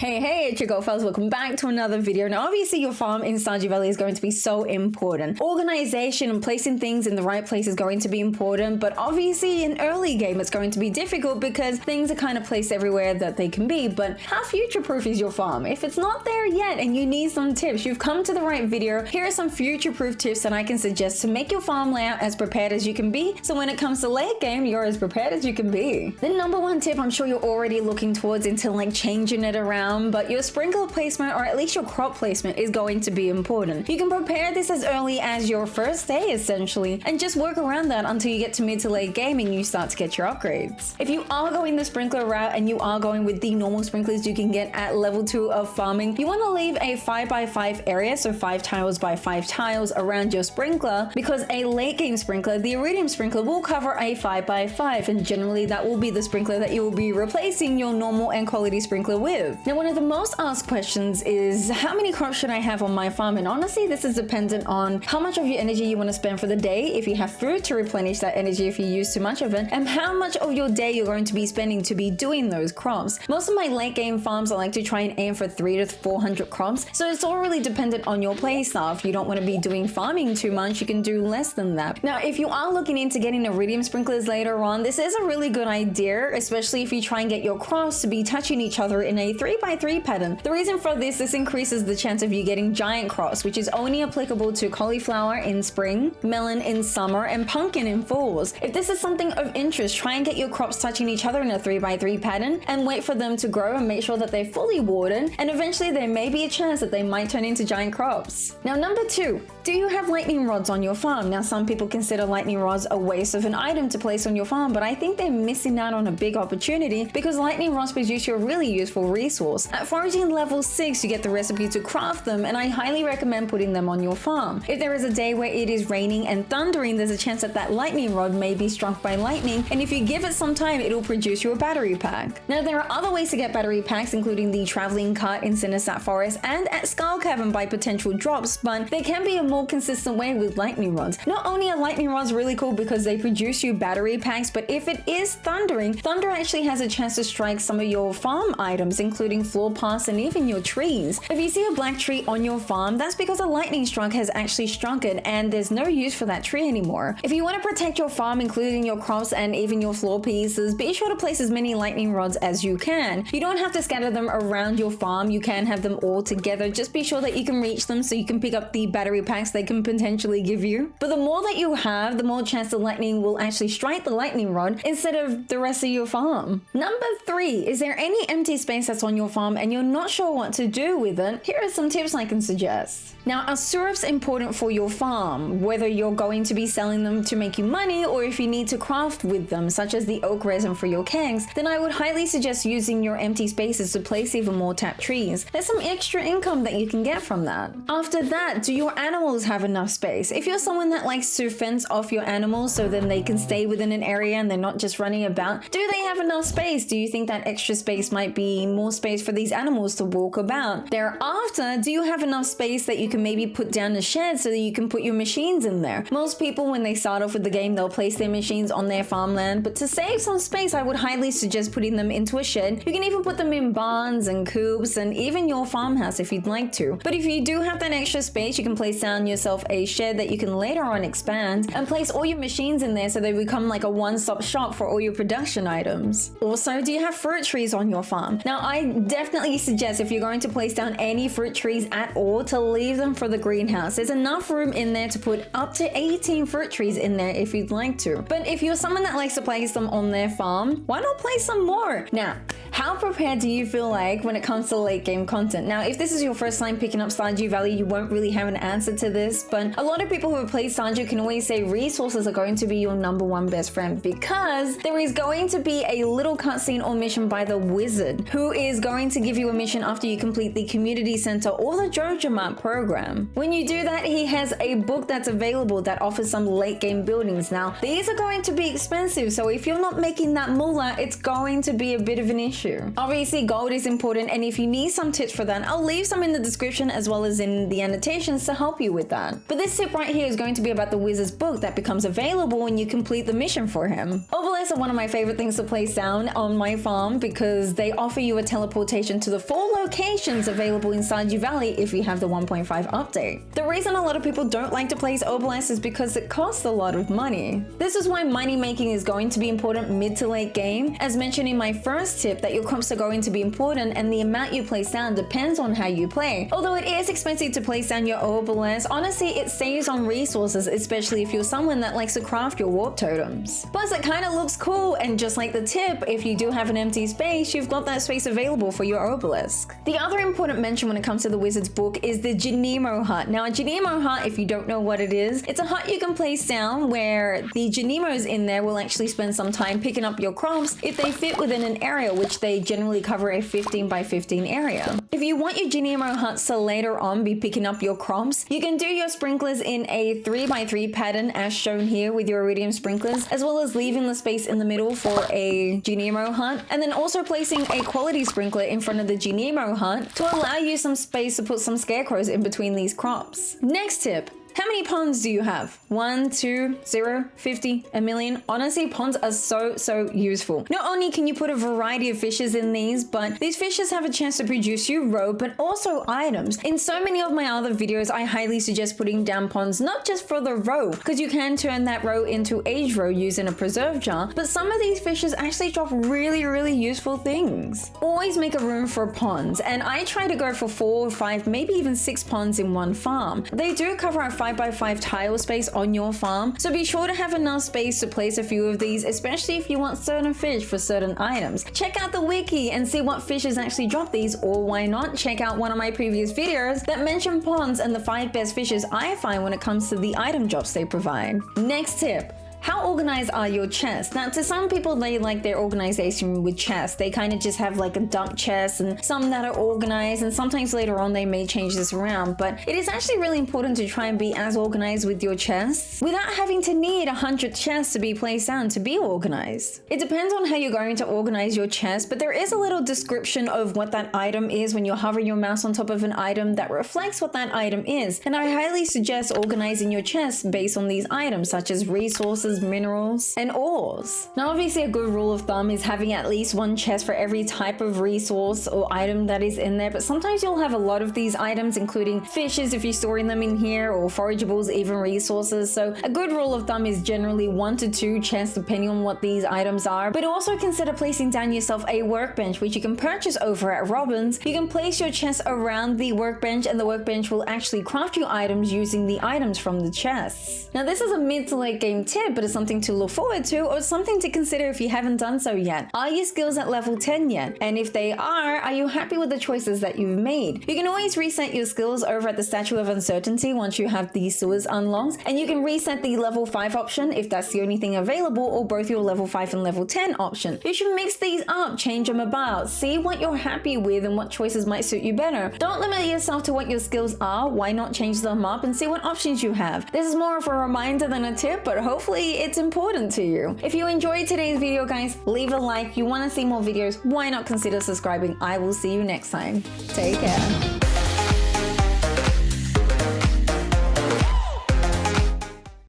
Hey, it's your girl fellas, welcome back to another video. Now obviously your farm in Stardew Valley is going to be so important. Organization and placing things in the right place is going to be important, but obviously in early game it's going to be difficult because things are kind of placed everywhere that they can be. But how future-proof is your farm? If it's not there yet and you need some tips, you've come to the right video. Here are some future-proof tips that I can suggest to make your farm layout as prepared as you can be, so when it comes to late game, you're as prepared as you can be. The number one tip I'm sure you're already looking towards into like changing it around, but your sprinkler placement or at least your crop placement is going to be important. You can prepare this as early as your first day essentially and just work around that until you get to mid to late game and you start to get your upgrades. If you are going the sprinkler route and you are going with the normal sprinklers you can get at level 2 of farming, you want to leave a 5x5 area, so 5 tiles by 5 tiles around your sprinkler, because a late game sprinkler, the iridium sprinkler, will cover a 5x5 and generally that will be the sprinkler that you will be replacing your normal and quality sprinkler with. Now one of the most asked questions is how many crops should I have on my farm, and honestly this is dependent on how much of your energy you want to spend for the day, if you have food to replenish that energy if you use too much of it, and how much of your day you're going to be spending to be doing those crops. Most of my late game farms I like to try and aim for 300 to 400 crops, so it's all really dependent on your play style. If you don't want to be doing farming too much, you can do less than that. Now if you are looking into getting iridium sprinklers later on, this is a really good idea, especially if you try and get your crops to be touching each other in a 3x3 pattern. The reason for this increases the chance of you getting giant crops, which is only applicable to cauliflower in spring, melon in summer, and pumpkin in falls. If this is something of interest, try and get your crops touching each other in a 3x3 pattern and wait for them to grow and make sure that they're fully watered, and eventually there may be a chance that they might turn into giant crops. Now number 2, do you have lightning rods on your farm? Now some people consider lightning rods a waste of an item to place on your farm, but I think they're missing out on a big opportunity because lightning rods produce you a really useful resource. At foraging level 6 you get the recipe to craft them, and I highly recommend putting them on your farm. If there is a day where it is raining and thundering, there's a chance that that lightning rod may be struck by lightning, and if you give it some time it'll produce you a battery pack. Now there are other ways to get battery packs, including the traveling cart in Cenotaph Forest and at Skull Cavern by potential drops, but there can be a more consistent way with lightning rods. Not only are lightning rods really cool because they produce you battery packs, but if it is thundering, thunder actually has a chance to strike some of your farm items, including floor paths and even your trees. If you see a black tree on your farm, that's because a lightning strike has actually struck it and there's no use for that tree anymore. If you want to protect your farm, including your crops and even your floor pieces, be sure to place as many lightning rods as you can. You don't have to scatter them around your farm, you can have them all together. Just be sure that you can reach them so you can pick up the battery packs they can potentially give you. But the more that you have, the more chance the lightning will actually strike the lightning rod instead of the rest of your farm. Number 3, is there any empty space that's on your farm and you're not sure what to do with it? Here are some tips I can suggest. Now, are syrups important for your farm? Whether you're going to be selling them to make you money or if you need to craft with them, such as the oak resin for your kegs, then I would highly suggest using your empty spaces to place even more tapped trees. There's some extra income that you can get from that. After that, do your animals have enough space? If you're someone that likes to fence off your animals so then they can stay within an area and they're not just running about, do they have enough space? Do you think that extra space might be more space for these animals to walk about? Thereafter, do you have enough space that you can maybe put down a shed so that you can put your machines in there? Most people, when they start off with the game, they'll place their machines on their farmland, but to save some space, I would highly suggest putting them into a shed. You can even put them in barns and coops and even your farmhouse if you'd like to. But if you do have that extra space, you can place down yourself a shed that you can later on expand and place all your machines in there so they become like a one-stop shop for all your production items. Also, do you have fruit trees on your farm? Now, I definitely suggest if you're going to place down any fruit trees at all to leave them for the greenhouse. There's enough room in there to put up to 18 fruit trees in there if you'd like to. But if you're someone that likes to place them on their farm, why not place some more? Now, how prepared do you feel like when it comes to late game content? Now, if this is your first time picking up Stardew Valley, you won't really have an answer to this, but a lot of people who have played Stardew can always say resources are going to be your number one best friend because there is going to be a little cutscene or mission by the wizard who is going to give you a mission after you complete the community center or the 𝓗𝓸𝓬𝓲𝓪𝓵𝓮 program. When you do that, he has a book that's available that offers some late game buildings. Now, these are going to be expensive, so if you're not making that moolah, it's going to be a bit of an issue. you. Obviously, gold is important, and if you need some tips for that, I'll leave some in the description as well as in the annotations to help you with that. But this tip right here is going to be about the wizard's book that becomes available when you complete the mission for him. Obelisks are one of my favorite things to place down on my farm because they offer you a teleportation to the 4 locations available in Stardew Valley if you have the 1.5 update. The reason a lot of people don't like to place obelisks is because it costs a lot of money. This is why money making is going to be important mid to late game. As mentioned in my first tip, that your crops are going to be important and the amount you place down depends on how you play. Although it is expensive to place down your obelisks, honestly it saves on resources, especially if you're someone that likes to craft your warp totems. Plus it kind of looks cool, and just like the tip, if you do have an empty space, you've got that space available for your obelisk. The other important mention when it comes to the wizard's book is the 𝓗𝓸𝓬𝓲𝓪𝓵𝓮 hut. Now a 𝓗𝓗𝓸𝓬 hut, if you don't know what it is, it's a hut you can place down where the 𝓗𝓸𝓬s in there will actually spend some time picking up your crops if they fit within an area, which they generally cover a 15 by 15 area. If you want your 𝓗𝓸𝓬𝓬 huts to later on be picking up your crops, you can do your sprinklers in a 3 by 3 pattern as shown here with your iridium sprinklers, as well as leaving the space in the middle for a 𝓗𝓗𝓬𝓬 hut, and then also placing a quality sprinkler in front of the 𝓗𝓗𝓬𝓬 hut to allow you some space to put some scarecrows in between these crops. Next tip. How many ponds do you have? 1, 2, 0, 50, a million? Honestly, ponds are so useful. Not only can you put a variety of fishes in these, but these fishes have a chance to produce you roe, but also items. In so many of my other videos, I highly suggest putting down ponds, not just for the roe, because you can turn that roe into aged roe using a preserve jar, but some of these fishes actually drop really useful things. Always make a room for ponds, and I try to go for 4 or 5, maybe even 6 ponds in one farm. They do cover a 5 by 5 tile space on your farm, so be sure to have enough space to place a few of these, especially if you want certain fish for certain items. Check out the wiki and see what fishes actually drop these, or why not check out one of my previous videos that mention ponds and the 5 best fishes I find when it comes to the item drops they provide. Next tip. How organized are your chests? Now, to some people, they like their organization with chests. They kind of just have like a dump chest and some that are organized, and sometimes later on they may change this around. But it is actually really important to try and be as organized with your chests without having to need 100 chests to be placed down to be organized. It depends on how you're going to organize your chest, but there is a little description of what that item is when you're hovering your mouse on top of an item that reflects what that item is. And I highly suggest organizing your chest based on these items, such as resources, minerals, and ores. Now obviously a good rule of thumb is having at least 1 chest for every type of resource or item that is in there, but sometimes you'll have a lot of these items, including fishes if you're storing them in here, or forageables, even resources. So a good rule of thumb is generally 1 to 2 chests depending on what these items are. But also consider placing down yourself a workbench, which you can purchase over at Robin's. You can place your chest around the workbench, and the workbench will actually craft you items using the items from the chests. Now this is a mid to late game tip, but it's something to look forward to, or something to consider if you haven't done so yet. Are your skills at level 10 yet? And if they are you happy with the choices that you've made? You can always reset your skills over at the Statue of Uncertainty once you have the sewers unlocked, and you can reset the level 5 option if that's the only thing available, or both your level 5 and level 10 option. You should mix these up, change them about, see what you're happy with and what choices might suit you better. Don't limit yourself to what your skills are. Why not change them up and see what options you have? This is more of a reminder than a tip, but hopefully it's important to you. If you enjoyed today's video, guys, leave a like. You want to see more videos, why not consider subscribing? I will see you next time. Take care.